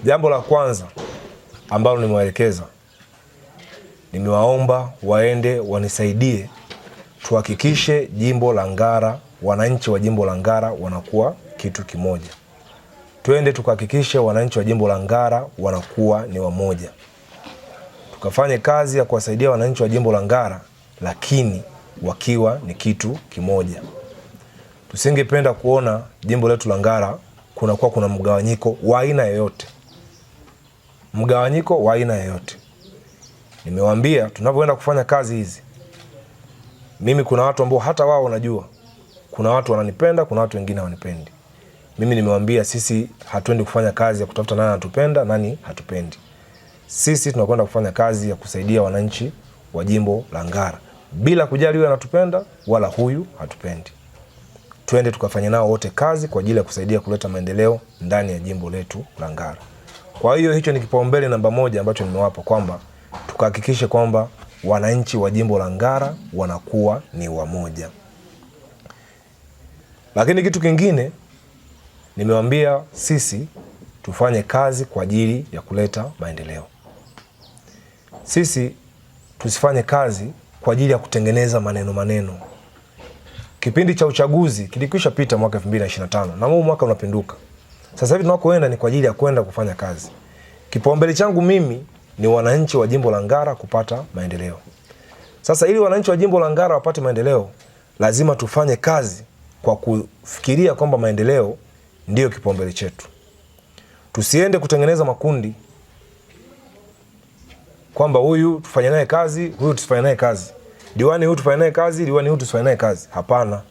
Jambo la kwanza ambalo nimewaelekeza, nimewaomba waende wanisaidie tuhakikishe jimbo la Ngara, wananchi wa jimbo la Ngara wanakuwa kitu kimoja. Twende tukahakikishe wananchi wa jimbo la Ngara wanakuwa ni wamoja. Tukafanye kazi ya kuwasaidia wananchi wa jimbo la Ngara, lakini wakiwa ni kitu kimoja. Tusingependa kuona jimbo letu la Ngara kuna mgawanyiko wa aina yoyote. Mgawanyiko wa aina yoyote. Nimewaambia tunapoenda kufanya kazi hizi, mimi kuna watu ambao hata wao wanajua, kuna watu wananipenda, kuna watu wengine hawanipendi. Mimi nimewaambia sisi hatuendi kufanya kazi ya kutafuta nani anatupenda, nani hatupendi. Sisi tunakwenda kufanya kazi ya kusaidia wananchi wa jimbo la Ngara, bila kujali huyu anatupenda wala huyu hatupendi. Twende tukafanya nao wote kazi kwa ajili ya kusaidia kuleta maendeleo ndani ya jimbo letu la Ngara. Kwa hiyo hicho ni kipaumbele namba 1 ambacho nimewapa, kwamba tukahakikishe kwamba wananchi wa jimbo la Ngara wanakuwa ni wamoja. Lakini kitu kingine nimewaambia sisi tufanye kazi kwa ajili ya kuleta maendeleo. Sisi tusifanye kazi kwa ajili ya kutengeneza maneno. Kipindi cha uchaguzi kilikwisha pita mwaka 2025 na mwaka unapinduka. Sasa hivi tunakoenda ni kwa ajili ya kwenda kufanya kazi. Kipaumbele changu mimi ni wananchi wa jimbo la Ngara kupata maendeleo. Sasa ili wananchi wa jimbo la Ngara wapate maendeleo, lazima tufanye kazi kwa kufikiria kwamba maendeleo ndiyo kipaumbele chetu. Tusiende kutengeneza makundi kwamba huyu tufanye naye kazi, huyu tusifanye naye kazi. Diwani huyu tufanye naye kazi, diwani huyu tusifanye naye kazi. Hapana.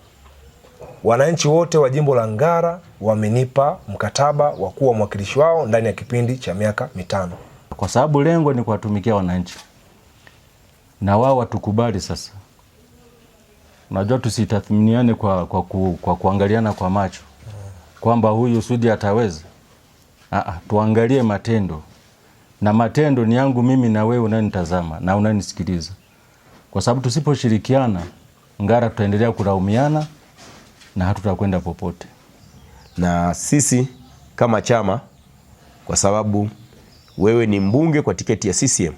Wananchi wote wa jimbo la Ngara wamenipa mkataba wa kuwa mwakilishi wao ndani ya kipindi cha miaka 5. Kwa sababu lengo ni kuwatumikia wananchi. Na wao watukubali sasa. Unajua tusitathminiane kwa kuangaliana kwa macho. Kwamba huyu Sudi ataweza. Tuangalie matendo. Na matendo ni yangu mimi na wewe unanitazama na unanisikiliza. Kwa sababu tusiposhirikiana, Ngara tutaendelea kulaumiana na hatutakwenda popote. Na sisi kama chama, kwa sababu wewe ni mbunge kwa tiketi ya CCM,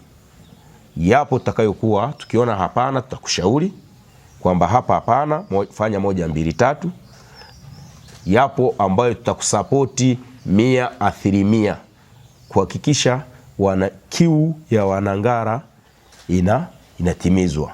yapo tutakayokuwa tukiona hapana, tutakushauri kwamba hapa hapana, fanya 1 2 3. Yapo ambayo tutakusapoti 100% kuhakikisha kiu ya Wanangara inatimizwa.